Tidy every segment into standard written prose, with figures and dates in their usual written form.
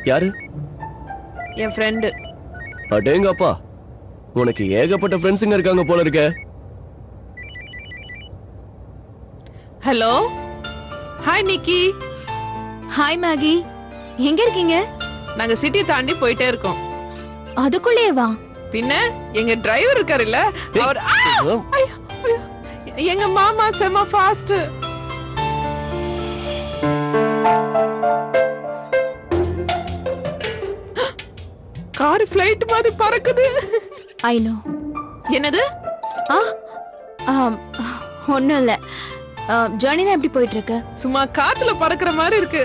யாரு? என் ஃப்ரெண்டு. அடேங்கப்பா, உனக்கு ஏகப்பட்ட ஃப்ரெண்ட்ஸுங்க இருக்காங்க போல இருக்க. ஹலோ, ஹாய் நிக்கி. ஹாய் மேகி, எங்க இருக்கீங்க? நாங்க சிட்டி தாண்டி போயிட்டே இருக்கோம். அதுக்குள்ளே வா. பின்ன எங்க டிரைவர் இருக்காருல்ல, அவர் ஐயோ, ஐயோ. எங்க மாமா செம ஃபாஸ்ட். கார் ஃளைட் மாதிரி பறக்குது. I know. என்னது? ஒன்றும் இல்லை. ஜேர்னிலாம் எப்படி போயிட்டு இருக்கு? சும்மா காத்துல பறக்குற மாதிரி இருக்கு.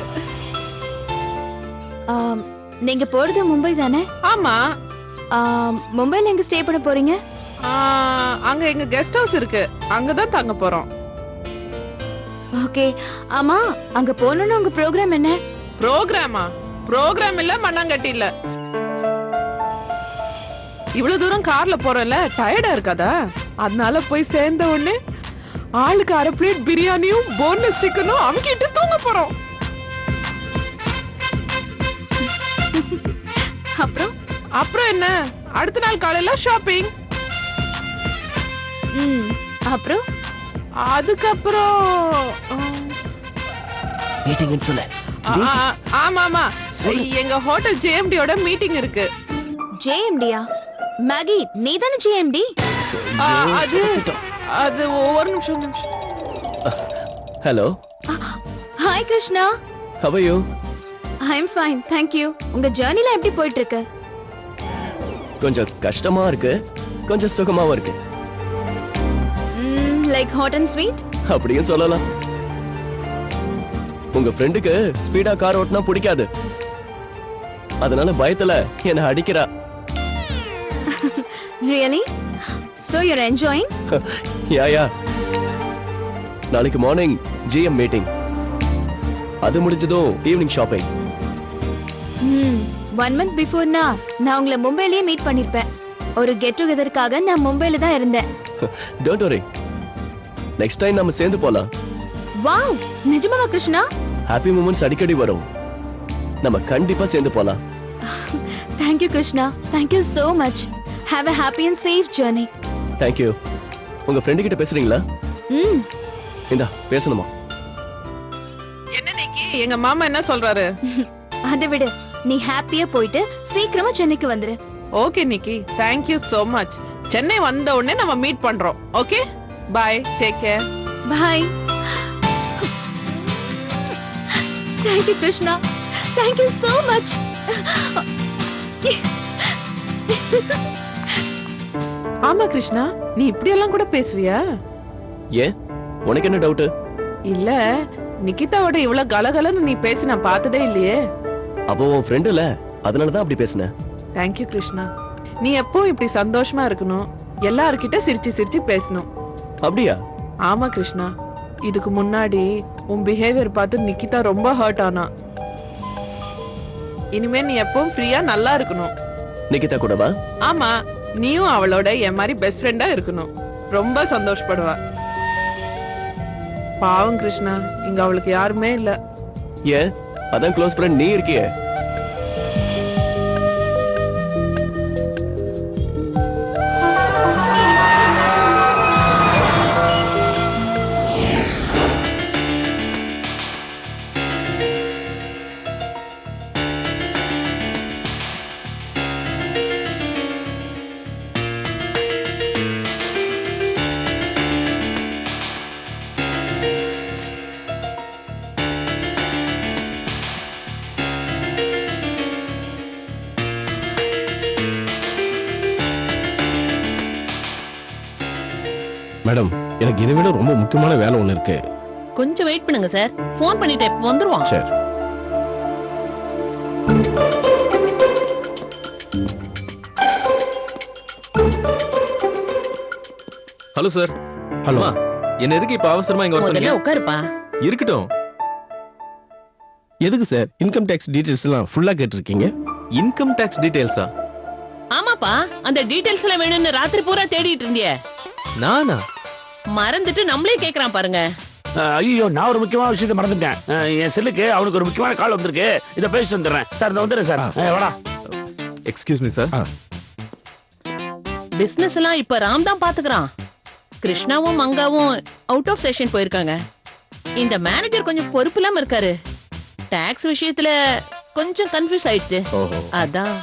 நீங்க போறது மும்பை தானே? ஆமா. மும்பைல எங்க ஸ்டே பண்ண போறீங்க? அங்க எங்க கெஸ்ட் ஹவுஸ் இருக்கு, அங்கதான் தங்க போறோம். ஓகே. ஆமா, அங்க போனோம்னா உங்க ப்ரோக்ராம் என்ன? ப்ரோக்ராமா? ப்ரோக்ராம் இல்ல, மண்ணாங்கட்டி இல்ல. இவ்வளவு தூரம் கார்ல போறோம்ல, டயர்டா இருக்காதா? அதனால போய் சேர்ந்த உடனே ஆளுக்கு அரை பிளேட் பிரியாணியும் போன்லெஸ் சிக்கனும் அமுக்கிட்டு தூங்க போறோம். அப்புறம் என்ன, அடுத்த நாள் காலையில ஷாப்பிங். அப்புறம் அதுக்கப்புறம் மீட்டிங்னு சொல்ல. ஆமா ஆமா, எங்க ஹோட்டல் ஜேஎம்டியோட மீட்டிங் இருக்கு. ஜேஎம்டியா? மேகி, நீ தானே ஜேஎம்டி? அது ஒரு நிமிஷம். Hello. Hi Krishna. How are you? I'm fine, thank you. உங்க ஜர்னில எப்படி போயிட்டு இருக்கு? கொஞ்சம் கஷ்டமா இருக்கு, கொஞ்சம் சுகமாவும் இருக்கு. Like hot and sweet? அப்படியும் சொல்லலாம். உங்க ஃப்ரெண்டுக்கு ஸ்பீடா கார் ஓட்டினா பிடிக்காது, அதனால பயத்துல என்ன அடிக்கிறா. Really? So you're enjoying? யா. நாளைக்கு மார்னிங் ஜிஎம் மீட்டிங், அது முடிஞ்சதும் ஈவினிங் ஷாப்பிங். 1 month before நான் உங்களை மும்பைலயே மீட் பண்ணிருப்பேன். ஒரு கெட் டுகெதர்க்காக நான் மும்பைல தான் இருந்தேன். டோன்ட் வரி, நெக்ஸ்ட் டைம் நாம சேர்ந்து போலாம். வாவ், நிஜமாவா கிருஷ்ணா? ஹாப்பி மூமெண்ட்ஸ் அடிக்கடி வரும், நம்ம கண்டிப்பா சேர்ந்து போலாம். Thank you Krishna, thank you so much. Have a happy and safe journey. Thank you. உங்க ஃப்ரெண்ட் கிட்ட பேசுறீங்களா? இந்தா பேசணுமா? என்ன நிக்கி, எங்க மாமா என்ன சொல்றாரு? அதை விடு, நீ ஹாப்பியா போயிட்டு சீக்கிரமா சென்னைக்கு வந்துரு. Okay Nikki, thank you so much. Chennai வந்த உடனே நம்ம மீட் பண்றோம். Okay, bye, take care. Bye. Thank you Krishna, thank you so much. ஆமா கிருஷ்ணா, நீ இப்படி எல்லாம் கூட பேசுவியா? ஏன், உனக்கு என்ன டவுட்? இல்ல, நிகிதாவோட இவ்வளவு கலகலன்னு நீ பேசி நான் பார்த்ததே இல்லையே. அப்போ உன் ஃப்ரெண்ட் இல்ல, அதனால தான் அப்படி பேசினேன். தேங்க்யூ கிருஷ்ணா, நீ எப்பவும் இப்படி சந்தோஷமா இருக்கணும், எல்லார்கிட்ட சிரிச்சு சிரிச்சு பேசணும். அப்படியா? ஆமா கிருஷ்ணா, இதுக்கு முன்னாடி உன் பிஹேவியர் பார்த்து நிகிதா ரொம்ப ஹர்ட் ஆனா. இனிமே நீ எப்பவும் ஃப்ரீயா நல்லா இருக்கணும். நிகிதா கூடவா? ஆமா, நீயும் அவளோட என் மாதிரி பெஸ்ட் ஃப்ரெண்டா இருக்கணும், ரொம்ப சந்தோஷப்படுவா. பாவம் கிருஷ்ணா, இங்க அவளுக்கு யாருமே இல்ல. ஏன், அதான் க்ளோஸ் ஃப்ரெண்ட் நீ இருக்கியே. மேடம், எனக்கு இதை விட ரொம்ப முக்கியமான வேலை ஒண்ணு இருக்கு. கொஞ்சம் வெயிட் பண்ணுங்க சார், ஃபோன் பண்ணிட்டேன், வந்துருவான். சரி. Hello sir. ஹலோ. என்ன எதுக்கு இப்ப அவசரமா இங்க வர முதல்ல சொன்னீங்க? உட்காருப்பா. இருக்கட்டும். எதுக்கு சார் இன்கம் டாக்ஸ் டீடைல்ஸ் எல்லாம் ஃபுல்லா கேட்டிருக்கீங்க? இன்கம் டாக்ஸ் டீடைல்ஸா? ஆமாப்பா, அந்த டீடைல்ஸ் எல்லாம் வேணும்னு ராத்திரி பூரா தேடிட்டு இருந்தியே. நானா? மறந்துட்டு நம்மளே கேக்குறான் பாருங்க. ஐயோ நான் ஒரு முக்கியமான விஷயத்தை மறந்துட்டேன். என் செல்லுக்கு அவனுக்கு ஒரு முக்கியமான கால் வந்திருக்கு. இதை பேசிட்டு வந்துடுறேன் சார். இந்த வந்துடுறேன் சார். வாடா. Excuse me sir. பிசினஸ் எல்லாம் இப்ப ராம் தான் பாத்துக்கிறான். கிருஷ்ணாவும் மங்காவும் அவுட் ஆஃப் செஷன் போயிருக்காங்க. இந்த மேனேஜர் கொஞ்சம் பொறுப்பு இல்லாம இருக்காரு. டாக்ஸ் விஷயத்துல கொஞ்சம் கன்ஃபியூஸ் ஆயிடுச்சு. அதான்.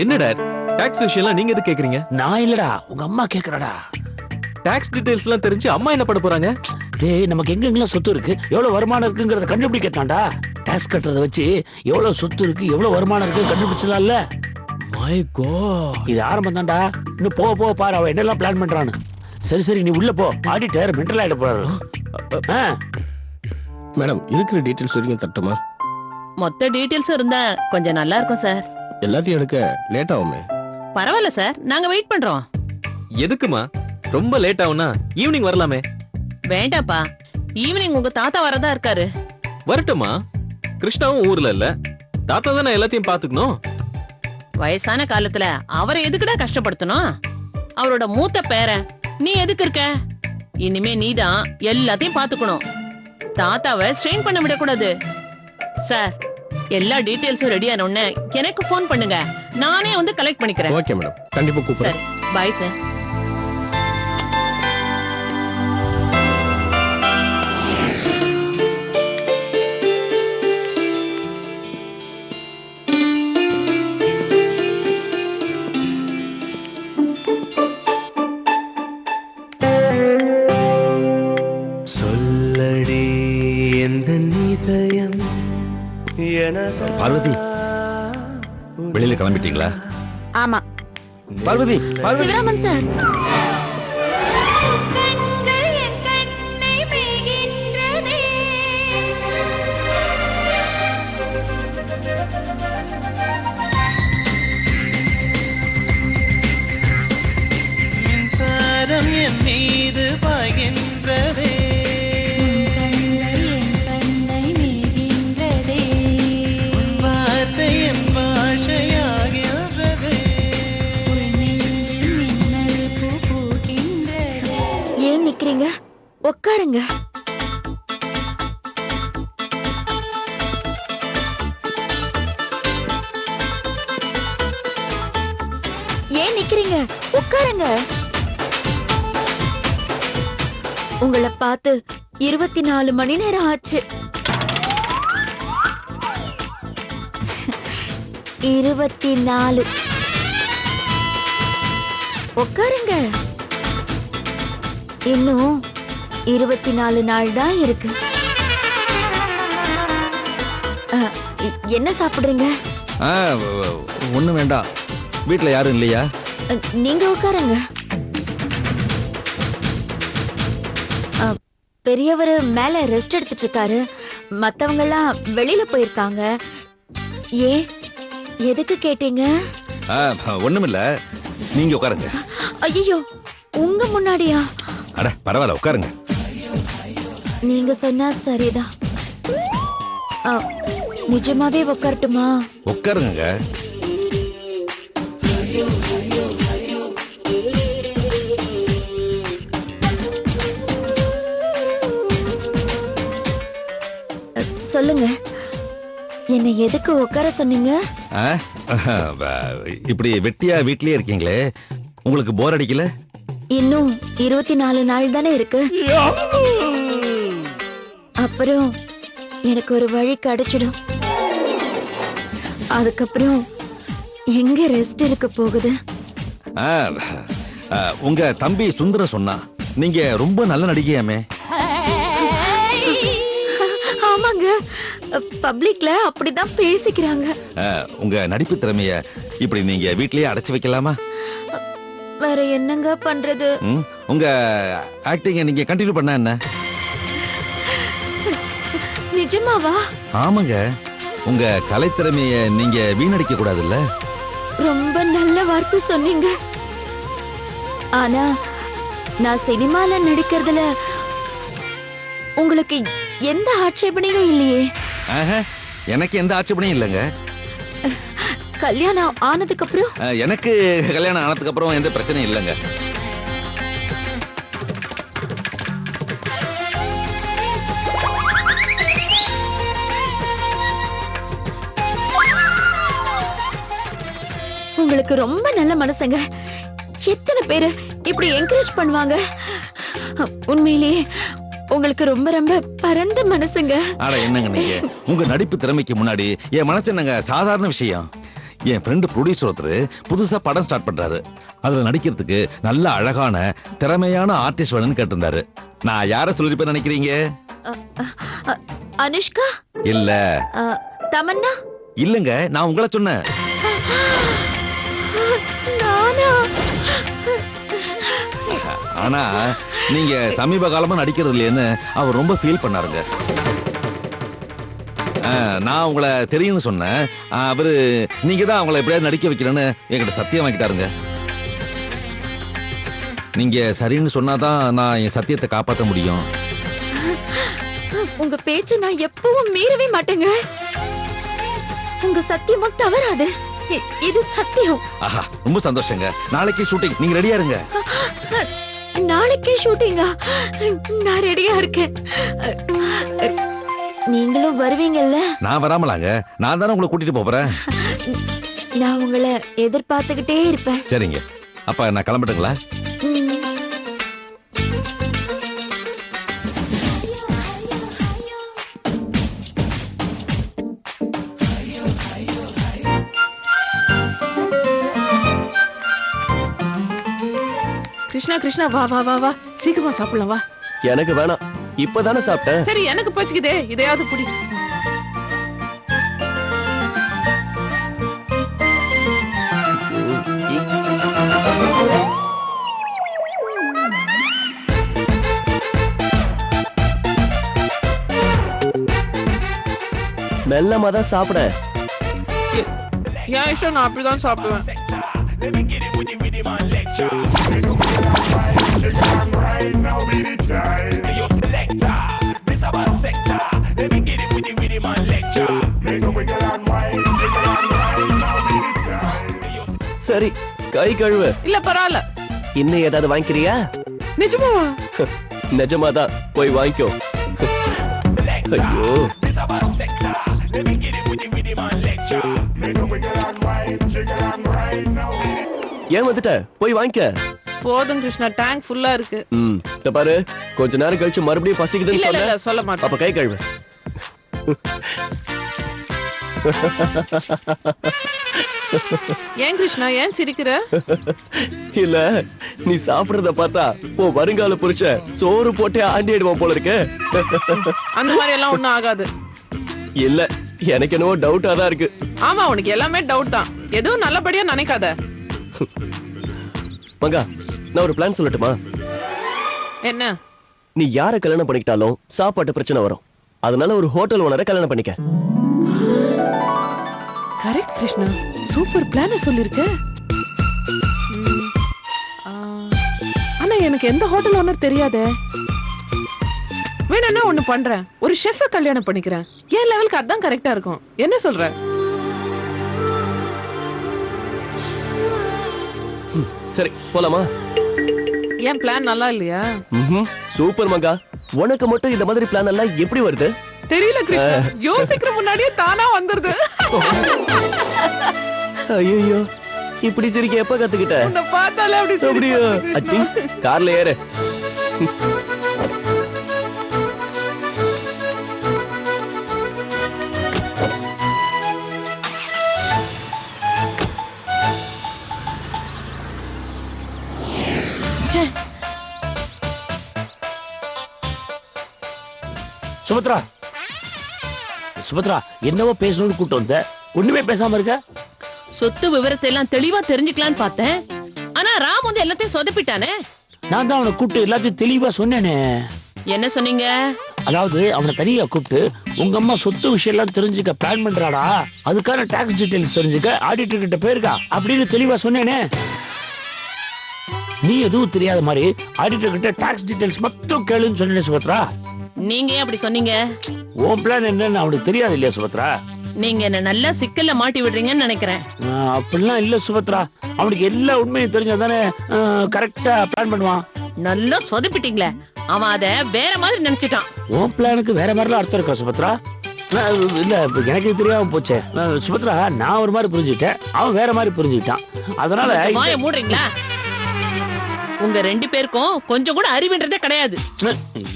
என்ன டாட், டாக்ஸ் விஷயம்லாம் நீங்க எது கேக்குறீங்க? நான் இல்லடா, உங்க அம்மா கேக்குறடா. டாக்ஸ் டீடைல்ஸ் எல்லாம் தெரிஞ்சு அம்மா என்ன பண்ண போறாங்க? டேய், நமக்கு எங்கெங்கெல்லாம் சொத்து இருக்கு, எவ்வளவு வருமானம் இருக்குங்கறத கண்டுபிடிக்கத்தான்டா. டாக்ஸ் கட்டுறத வச்சு எவ்வளவு சொத்து இருக்கு, எவ்வளவு வருமானம் இருக்கு கண்டுபிடிச்சலாம்ல. மை காட், இது ஆரம்பம் தான்டா. இன்னும் போக போக பாரு அவ என்னெல்லாம் பிளான் பண்றான்னு. சரி சரி, நீ உள்ள போ. ஆடிட்டர் மென்டல் ஆயிட போறாரு. மேடம் இருக்கிற டீட்டெயில்ஸ் வரைக்கும் தட்டுமா? மொத்த டீடைல்ஸ் இருந்தா கொஞ்சம் நல்லா இருக்கும் சார். எல்லாத்தையும் எடுக்க லேட் ஆகுமே. பரவாயில்ல சார், நாங்க வெயிட் பண்றோம். எதுக்குமா? ரொம்ப லேட் ஆகும்னா ஈவினிங் வரலாமே. வேண்டாப்பா, ஈவினிங் உங்க தாத்தா வரதா இருக்காரு. வரட்டுமா? கிருஷ்ணாவும் ஊர்ல இல்ல, தாத்தா தானே எல்லாத்தையும் பாத்துக்கணும். வயசான காலத்துல அவரை எதுக்குடா கஷ்டப்படுத்தணும்? அவரோட மூத்த பேரன் நீ எதுக்கு இருக்க? இனிமே நீதான் எல்லாத்தையும் பாத்துக்கணும். தாத்தாவை ஸ்ட்ரெயின் பண்ண விடக்கூடாது. சார், எல்லா டீடைல்ஸும் ரெடி ஆன உடனே எனக்கு ஃபோன் பண்ணுங்க. நானே வந்து கலெக்ட் பண்ணிக்கிறேன். ஓகே மேடம், கண்டிப்பா கூப்பிடுறேன். Sir, bye sir. பார்வதி, வெளியில கிளம்பிட்டீங்களா? ஆமா. பார்வதி, பார்வதி. சிவராமன் சார். மின்சாரம் என் மீது பாய்கின்றதே, உட்காருங்க. ஏன் நிக்கிறீங்க? உட்காருங்க. உங்களை பார்த்து 24 மணி நேரம் ஆச்சு. 24. உட்காருங்க. இன்னும் 24 நாள் தான் இருக்கு. என்ன சாப்பிடுறீங்க? ஒண்ணும் வேண்டாம். வீட்ல யாரும் இல்லையா? நீங்க உட்காருங்க. பெரியவர் மேல ரெஸ்ட் எடுத்துட்டு இருக்காரு. மத்தவங்க எல்லாம் வெளியில போயிருக்காங்க. ஏன், எதுக்கு கேட்டீங்க? ஒண்ணுமில்ல, நீங்க உட்காருங்க. ஐயோ, உங்க முன்னாடியா? அட பரவாயில்ல, உட்காருங்க. நீங்க சொன்னா சரிதான். நிஜமாவே உட்காரட்டுமா? உட்காருங்க. சொல்லுங்க, என்னை எதுக்கு உட்கார சொன்னீங்க? இப்படி வெட்டியா வீட்லயே இருக்கீங்களே, உங்களுக்கு போர் அடிக்கல? இன்னும் 24 நாள் தானே இருக்கு. அப்புறம் எனக்கு ஒரு வழி கிடைச்சிடும். அதுக்கப்புறம் எங்க ரெஸ்ட் இருக்க போகுது? உங்க தம்பி சுந்தரம் சொன்னா நீங்க ரொம்ப நல்ல நடிகையாமே. ஆமாங்க, பப்ளிக்ல அப்படிதான் பேசிக்கிறாங்க. உங்க நடிப்பு திறமைய இப்படி நீங்க வீட்லயே அடைச்சு வைக்கலாமா? வேற என்னங்க பண்றது? உங்க ஆக்டிங்க நீங்க கண்டினியூ பண்ணா என்ன? நிஜமாவா? ஆமாங்க, உங்க கலைத்திறமைய நீங்க வீணடிக்க கூடாதுல்ல. ரொம்ப நல்ல வார்த்தை சொன்னீங்க. ஆனா நான் சினிமால நடிக்கிறதுல உங்களுக்கு எந்த ஆட்சேபனையும் இல்லையே. எனக்கு எந்த ஆட்சேபனையும் இல்லைங்க. கல்யாணம் ஆனதுக்கு அப்புறம்? எனக்கு கல்யாணம் ஆனதுக்கு அப்புறம் எந்த பிரச்சனையும் இல்லைங்க. உங்களுக்கு ரொம்ப நல்ல மனசுங்க. எத்தனை பேரு இப்படி என்கரேஜ் பண்ணுவாங்க. உண்மையிலேயே உங்களுக்கு ரொம்ப ரொம்ப பரந்த மனசுங்க. ஆனா என்னங்க நீங்க உங்க நடிப்பு திறமைக்கு முன்னாடி என் மனசு என்னங்க சாதாரண விஷயம். என் ஃப்ரெண்டு ப்ரொடியூசர் ஒருத்தர் புதுசா படம் ஸ்டார்ட் பண்றாரு. அதுல நடிக்கிறதுக்கு நல்ல அழகான திறமையான ஆர்டிஸ்ட் வேணும்னு கேட்டிருந்தாரு. நான் யார சொல்லிருப்பேன்னு நினைக்கிறீங்க? அனுஷ்கா? இல்ல. தமன்னா? இல்லங்க, நான் உங்களை சொன்னேன். நானா? ஆனா நீங்க சமீப காலமா நடிக்கிறது இல்லையேன்னு அவர் ரொம்ப ஃபீல் பண்ணாருங்க. நான் உங்களை தெரியும்னு சொன்னேன். அவரு நீங்க தான் அவங்கள எப்படியாவது நடிக்க வைக்கிறேன்னு என்கிட்ட சத்தியம் வாங்கிட்டாருங்க. நீங்க சரின்னு சொன்னாதான் நான் என் சத்தியத்தை காப்பாற்ற முடியும். உங்க பேச்ச நான் எப்பவும் மீறவே மாட்டேங்க. உங்க சத்தியமும் தவறாது. இது சத்தியம். ஆஹா, ரொம்ப சந்தோஷங்க. நாளைக்கு ஷூட்டிங், நீங்க ரெடியா இருங்க. நாளைக்கே ஷூட்டிங்கா? நான் ரெடியா இருக்கேன். நீங்களும் வருவீங்கல்ல? நான் வராமலாங்க, நான் தானே உங்களை கூட்டிட்டு போறேன். நான் உங்களை எதிர்பார்த்துக்கிட்டே இருப்பேன். சரிங்க, அப்ப நான் கிளம்பட்டுங்களா? கிருஷ்ணா கிருஷ்ணா வா வா வா வா, சீக்கிரமா சாப்பிடலாம் வா. எனக்கு வேணாம், இப்பதானே சாப்பிட்டேன். சரி எனக்கு பசிக்குதே, இதையாவது புடி. மெல்லமா தான் சாப்பிட. ஏன் இஷ்டம், நான் அப்படிதான் சாப்பிடுவேன். சரி, கை கழுவு. இல்ல பரவாயில்ல. இன்னும் ஏதாவது வாங்கிக்கிறியா? நிஜமாவா? நிஜமாதான், போய் வாங்கிக்கோ. ஐயோ, ஏன் வந்துட்ட? போய் வாங்கிக்க. போதும் கிருஷ்ணா, டேங்க் ஃபுல்லா இருக்கு. இத பாரு, கொஞ்ச நேரம் கழிச்சு மறுபடியும் பசிக்குதுன்னு இல்ல இல்ல சொன்ன. இல்ல, சொல்ல மாட்டேன். அப்ப கை கழுவு. ஏன் கிருஷ்ணா, ஏன் சிரிக்கிற? இல்ல, நீ சாப்பிடுறத பார்த்தா ஓ வருங்கால புருஷன் சோறு போட்டே ஆண்டிடுவான் போல இருக்கு. அந்த மாதிரி எல்லாம் ஒண்ணும் ஆகாது. இல்ல, எனக்கு என்னவோ டவுட்டா தான் இருக்கு. ஆமா, உனக்கு எல்லாமே டவுட் தான். எதுவும் நல்லபடியா நினைக்காத. மங்கா, நான் ஒரு பிளான் சொல்லட்டுமா? என்ன? நீ யார கல்யாணம் பண்ணிக்கிட்டாலும் சாப்பாட்டு பிரச்சனை வரும். அதனால ஒரு ஹோட்டல் ஓனரை கல்யாணம் பண்ணிக்க. கரெக்ட் கிருஷ்ணா, சூப்பர் பிளான சொல்லிருக்க. ஆனா எனக்கு எந்த ஹோட்டல் ஓனர் தெரியாதே. வேணும்னா ஒண்ணு பண்றேன், ஒரு ஷெஃப கல்யாணம் பண்ணிக்கிறேன். என் லெவலுக்கு அதான் கரெக்டா இருக்கும். என்ன சொல்ற? சரி, போலாமா? என் பிளான் நல்லா இல்லையா? சூப்பர் மங்கா. உனக்கு மட்டும் இந்த மாதிரி பிளான் எல்லாம் எப்படி வருது? தெரியல கிருஷ்ணா, யோசிக்கிற முன்னாடியே தானா வந்துருது. ஐயோ, இப்படி சிரிக்க எப்ப கத்துக்கிட்ட? உன்னை பார்த்தாலே அப்படி அப்படியே சிரிப்பா அச்சி, கிருஷ்ணா. கார்ல ஏறு. சுபத்ரா, சுபத்ரா, என்னவோ பேசணும்னு கூப்பிட்டு வந்த, ஒண்ணுமே பேசாம இருக்க. சொத்து விவரத்தை எல்லாம் தெளிவா தெரிஞ்சுக்கலான்னு பார்த்தேன். ஆனா ராம் வந்து எல்லாத்தையும் சொதப்பிட்டானே. நான் தான் அவனை கூப்பிட்டு எல்லாத்தையும் தெளிவா சொன்னேனே. என்ன சொன்னீங்க? அதாவது அவனை தனியா கூப்பிட்டு உங்க அம்மா சொத்து விஷயம் எல்லாம் தெரிஞ்சுக்க பிளான் பண்றாடா, அதுக்கான டாக்ஸ் டீடைல்ஸ் தெரிஞ்சுக்க ஆடிட்டர் கிட்ட போயிருக்கா அப்படின்னு தெளிவா சொன்னேனே. நீ எதுவும் தெரியாத மாதிரி ஆடிட்டர் கிட்ட டாக்ஸ் டீடைல்ஸ் மட்டும் கேளுன்னு சொன்னேன் சுபத்ரா. நீங்க ஏன் அப்படி சொன்னீங்க? உன் பிளான் என்னன்னு அவனுக்கு தெரியாது இல்லையா சுபத்ரா? நீங்க என்ன நல்லா சிக்கல்ல மாட்டி விடுறீங்கன்னு நினைக்கிறேன். அப்படிலாம் இல்ல சுபத்ரா, அவனுக்கு எல்லா உண்மையும் தெரிஞ்சாதானே கரெக்டா பிளான் பண்ணுவான். நல்லா சொதப்பிட்டீங்களே. அவன் அத வேற மாதிரி நினைச்சிட்டான். உன் பிளானுக்கு வேற மாதிரிலாம் அர்த்தம் இருக்கா சுபத்ரா? இல்ல இப்ப எனக்கு தெரியாம போச்சே. சுபத்ரா, நான் ஒரு மாதிரி புரிஞ்சுக்கிட்டேன், அவன் வேற மாதிரி புரிஞ்சுக்கிட்டான். அதனால வாய மூடுறீங்களா? உங்க 2 பேருக்கும் கொஞ்சம் கூட அறிவுன்றதே கிடையாது.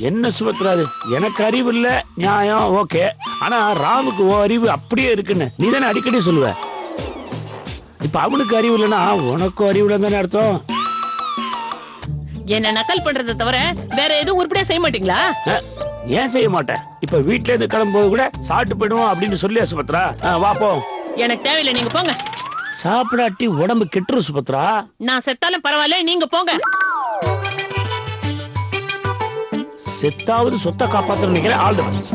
என்ன சுபத்ரா இது? எனக்கு அறிவு இல்ல, நியாயம் ஓகே. ஆனா ராமுக்கு ஓ அறிவு அப்படியே இருக்குன்னு நீ தானே அடிக்கடி சொல்லுவ. இப்ப அவனுக்கு அறிவு இல்லைன்னா உனக்கும் அறிவு இல்லைன்னு அர்த்தம். என்ன நக்கல் பண்றதை தவிர வேற எதுவும் உருப்படியா செய்ய மாட்டீங்களா? ஏன் செய்ய மாட்டேன்? இப்ப வீட்ல இருந்து கிளம்பும்போது கூட சாப்பிட்டு போயிடுவோம் அப்படின்னு சொல்லியா சுபத்ரா? வாப்போம். எனக்கு தேவையில்லை, நீங்க போங்க. சாப்பிடாட்டி உடம்பு கெட்டுரும் சுபத்ரா. நான் செத்தாலும் பரவாயில்ல, நீங்க போங்க. செத்தாவது சொத்தை காப்பாத்த நினைக்கிறேன். All the best.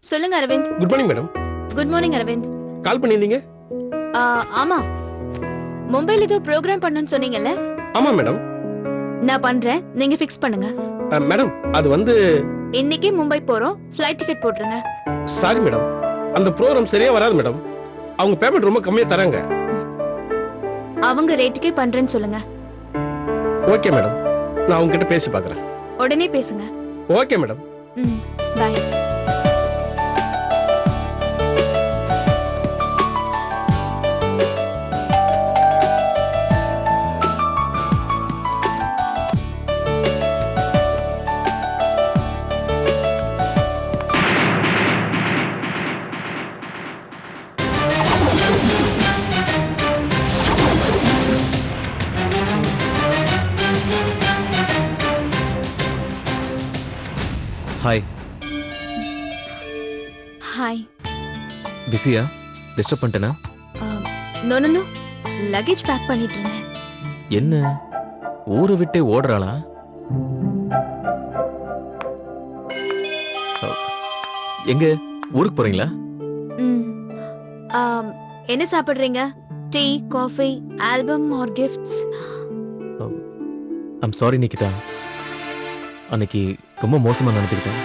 சொல்லுங்க Aravind. Good morning madam. Good morning Aravind. Call பண்ணியிருந்தீங்க? ஆமா, மும்பைல ஏதோ ப்ரோக்ராம் பண்ணணும்னு சொன்னீங்கல்ல? ஆமா மேடம். நான் பண்றேன், நீங்க ஃபிக்ஸ் பண்ணுங்க. மேடம் அது வந்து இன்னைக்கே மும்பை போறோம், ஃப்ளைட் டிக்கெட் போட்டுருங்க. சாரி மேடம், அந்த ப்ரோக்ராம் சரியா வராது மேடம். அவங்க பேமெண்ட் ரொம்ப கம்மியா தராங்க. அவங்க ரேட்டுக்கே பண்றேன்னு சொல்லுங்க. ஓகே மேடம், நான் அவங்க கிட்ட பேசி பார்க்கறேன். உடனே பேசுங்க. Okay madam. Bye. Hi. Hi. பிஸியா? டிஸ்டர்ப் பண்ணிட்டேனா? No no no, luggage pack பண்ணிட்டு இருந்தேன். என்ன ஊரை விட்டே ஓடுறாளா? எங்க ஊருக்கு போறீங்களா? என்ன சாப்பிடுறீங்க? Tea, coffee, album or gifts? I'm sorry Nikita, அன்னைக்கு ரொம்ப மோசமா நடந்துக்கிட்டேன்.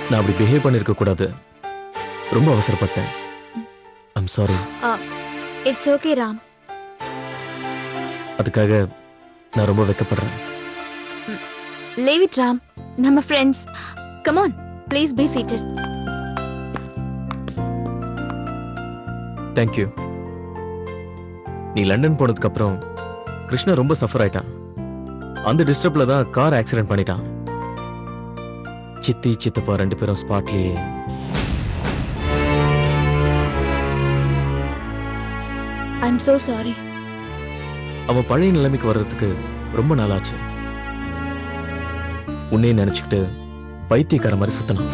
நான் அப்படி பிஹேவ் பண்ணிருக்க கூடாது, ரொம்ப அவசரப்பட்டேன். I'm sorry. It's okay Ram. அதுக்காக நான் ரொம்ப வெக்கப்படுறேன். லீவ் இட் ராம், நம்ம friends. Come on, please be seated. Thank you. நீ லண்டன் போனதுக்கு அப்புறம் கிருஷ்ணா ரொம்ப சஃபர் ஆயிட்டான். அந்த டிஸ்டர்ப்ல தான் கார் ஆக்சிடென்ட் பண்ணிட்டான். சித்தி சித்தப்பா 2 பேரும் ஸ்பாட்லயே. I'm so sorry. அவன் பழைய நிலைமைக்கு வர்றதுக்கு ரொம்ப நாளாச்சு. உன்னையே நினைச்சுக்கிட்டு பைத்தியக்கார மாதிரி சுத்தணும்.